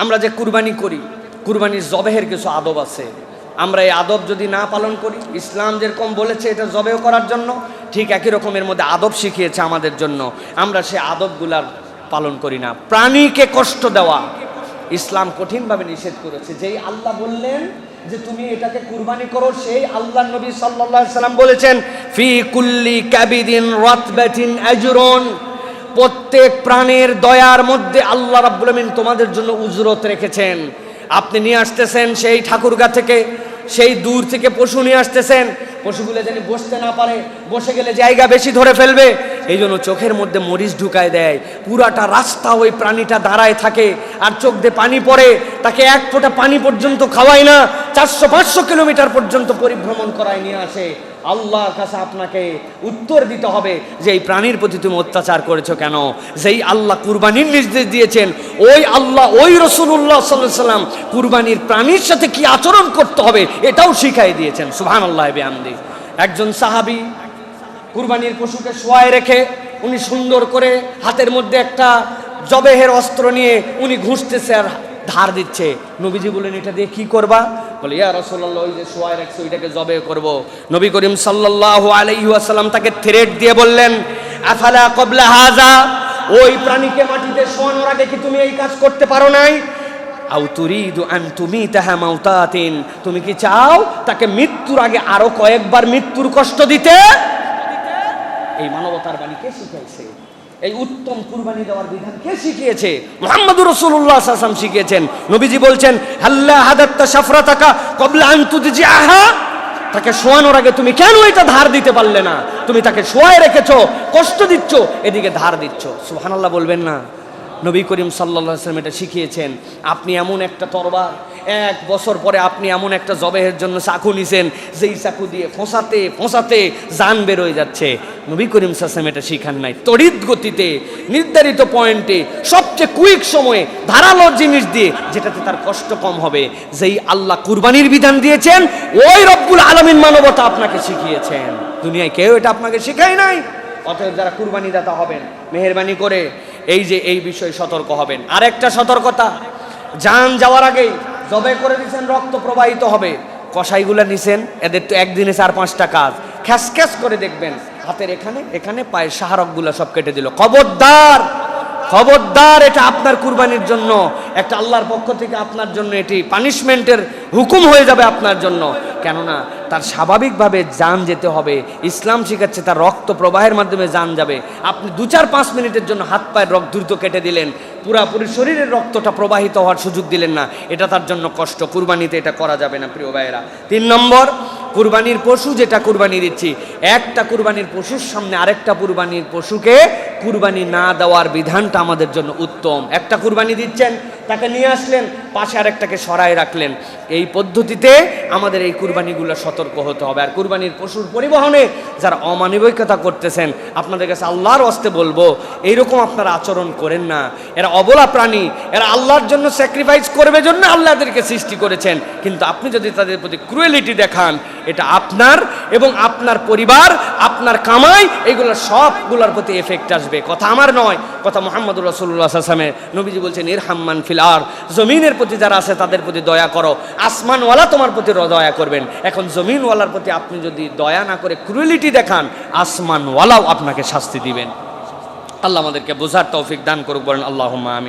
আমরা যে কুরবানি করি, কুরবানির জবেহের কিছু আদব আছে। আমরা এই আদব যদি না পালন করি, ইসলাম যেরকম বলেছে এটা জবেহ করার জন্য, ঠিক একই রকমের মধ্যে আদব শিখিয়েছে আমাদের জন্য, আমরা সেই আদবগুলার পালন করি না। প্রাণীকে কষ্ট দেওয়া ইসলাম কঠিনভাবে নিষেধ করেছে। যেই আল্লাহ বললেন যে তুমি এটাকে কুরবানি করো, সেই আল্লাহ নবী সাল্লাল্লাহু আলাইহি সাল্লাম বলেছেন ফি কুল্লি কাবিদিন রাতবাতিন আজরুন, প্রত্যেক প্রাণের দয়ার মধ্যে আল্লাহ রাব্বুল আমিন তোমাদের জন্য উজরত রেখেছেন। আপনি নিয়ে আসতেছেন সেই ঠাকুরগা থেকে, সেই দূর থেকে পশু নিয়ে আসতেছেন, পশুগুলো যেন বসতে না পারে, বসে গেলে জায়গা বেশি ধরে ফেলবে, এই জন্য চোখের মধ্যে মরিচ ঢুকায় দেয়। পুরাটা রাস্তা ওই প্রাণীটা দাঁড়ায় থাকে, আর চোখ দিয়ে পানি পড়ে, তাকে এক ফোঁটা পানি পর্যন্ত খাওয়ায় না, 400-500 কিলোমিটার পর্যন্ত পরিভ্রমণ করায় নিয়ে আসে। আল্লাহর কাছে আপনাকে উত্তর দিতে হবে যে এই প্রাণীর প্রতি তুমি অত্যাচার করেছো কেন? যেই আল্লাহ কুরবানির নির্দেশ দিয়েছেন, ওই আল্লাহ, ওই রাসূলুল্লাহ সাল্লাল্লাহু আলাইহি ওয়াসাল্লাম কুরবানির প্রাণীর সাথে কি আচরণ করতে হবে এটাও শিখিয়ে দিয়েছেন। সুবহানাল্লাহ বিহামদি। একজন সাহাবী কুরবানির পশুকে শোয়ায় রেখে উনি সুন্দর করে হাতের মধ্যে একটা জবেহের অস্ত্র নিয়ে উনি ঘুষতেছে আর ধার দিচ্ছে। নবীজি বলেন এটা দিয়ে কি করবা? বলে ইয়া রাসূলুল্লাহ, ওই যে শোয়ায় রাখছে ওইটাকে জবে করব। নবী করিম সাল্লাল্লাহু আলাইহি ওয়াসাল্লাম তাকে থ্রেট দিয়ে বললেন আফালা ক্বাবলা হাযা, ওই প্রাণীকে মাটিতে শোয়ানোর আগে কি তুমি এই কাজ করতে পারো নাই? আও তুরিদু আন তুমিতাহা মাউতাতিন, তুমি কি চাও তাকে মৃত্যুর আগে আরো কয়েকবার মৃত্যুর কষ্ট দিতে? এই মানবতার বাণী কে শিখিয়েছে? এই উত্তম কুরবানি দেওয়ার বিধান কে শিখিয়েছে? মুহাম্মদুর রাসূলুল্লাহ সাল্লাল্লাহু আলাইহি ওয়াসাল্লাম শিখিয়েছেন। নবীজি বলছেন হাল্লা হাদাত্তা শাফরাতাকা ক্বাবলা আন তুদজিআহা, তাকে শোয়ানোর আগে তুমি কেন এটা ধার দিতে পারলে না? তুমি তাকে শোয়ায় রেখেছো, কষ্ট দিচ্ছ, এদিকে ধার দিচ্ছ। সুবহানাল্লাহ বলবেন না? নবী করিম সাল্লাল্লাহু আলাইহি ওয়াসাল্লাম এটা শিখিয়েছেন। আপনি এমন একটা তরবার, 1 বছর পরে আপনি এমন একটা জবেহের জন্য চাকু নিছেন, যেই চাকু দিয়ে ফোঁসাতে ফোঁসাতে জান বের হয়ে যাচ্ছে। নবী করিম সাল্লাল্লাহু আলাইহি ওয়াসাল্লাম এটা শিখান নাই। তড়িৎ গতিতে, নির্ধারিত পয়েন্টে, সবচেয়ে কুইক সময়ে, ধারালো জিনিস দিয়ে, যেটাতে তার কষ্ট কম হবে, যেই আল্লাহ কুরবানির বিধান দিয়েছেন, ওই রব্বুল আলামিন মানবতা আপনাকে শিখিয়েছেন। দুনিয়ায় কেউ এটা আপনাকে শিখায় নাই। অতএব যারা কুরবানি দাতা হবেন, মেহেরবানি করে এই বিষয়ে সতর্ক হবেন। আরেকটা সতর্কতা, জান যাওয়ার আগেই জবে করে দিয়েছেন, রক্ত প্রবাহিত হবে, কসাইগুলা নিছেন, এদের তো একদিনে 4-5টা কাজ, খ্যাস খ্যাস করে দেখবেন হাতের এখানে এখানে পায়ের শাহরকগুলা সব কেটে দিল। খবরদার, খবরদার, এটা আপনার কুরবানির জন্য একটা আল্লাহর পক্ষ থেকে আপনার জন্য এটি পানিশমেন্টের হুকুম হয়ে যাবে আপনার জন্য। কেননা তার স্বাভাবিকভাবে জান যেতে হবে। ইসলাম শিখাচ্ছে তার রক্ত প্রবাহের মাধ্যমে জান যাবে। আপনি 2-4-5 মিনিটের জন্য হাত পায়ের রক্ত দ্রুত কেটে দিলেন, পুরাপুরি শরীরের রক্তটা প্রবাহিত হওয়ার সুযোগ দিলেন না, এটা তার জন্য কষ্ট। কুরবানিতে এটা করা যাবে না প্রিয় ভাইয়েরা। 3 নম্বর, কুরবানির পশু যেটা কুরবানি দিচ্ছি, একটা কুরবানির পশুর সামনে আরেকটা কুরবানির পশুকে কুরবানি না দেওয়ার বিধানটা আমাদের জন্য উত্তম। একটা কুরবানি দিচ্ছেন, তাকে নিয়ে আসলেন, পাশে আরেকটাকে সরায় রাখলেন। এই পদ্ধতিতে আমাদের এই কুরবানিগুলো সতর্ক হতে হবে। আর কুরবানির পশুর পরিবহনে যারা অমানবিকতা করতেছেন, আপনাদের কাছে আল্লাহর ওয়াস্তে বলবো, এইরকম আপনারা আচরণ করেন না। এরা অবলা প্রাণী, এরা আল্লাহর জন্য স্যাক্রিফাইস করবে জন্য আল্লাহ এদেরকে সৃষ্টি করেছেন। কিন্তু আপনি যদি তাদের প্রতি ক্রুয়েলিটি দেখান, এটা আপনার এবং আপনার পরিবার, আপনার কামাই, এগুলো সবগুলোর প্রতি এফেক্ট আসবে। কথা আমার নয়, কথা মুহাম্মদুর রাসূলুল্লাহ সাল্লাল্লাহু আলাইহি ওয়াসাল্লাম। নবীজি বলছেন ইরহাম মান ফিল আরদ, জমিনের প্রতি যারা আছে তাদের প্রতি দয়া করো, আসমানওয়ালা তোমার প্রতি দয়া করবেন। এখন জমিনওয়ালার প্রতি আপনি যদি দয়া না করে ক্রুয়েলিটি দেখান, আসমানওয়ালাও আপনাকে শাস্তি দিবেন। আল্লাহ আমাদেরকে বোঝার তৌফিক দান করুক, বলেন আল্লাহুম্মা আমিন।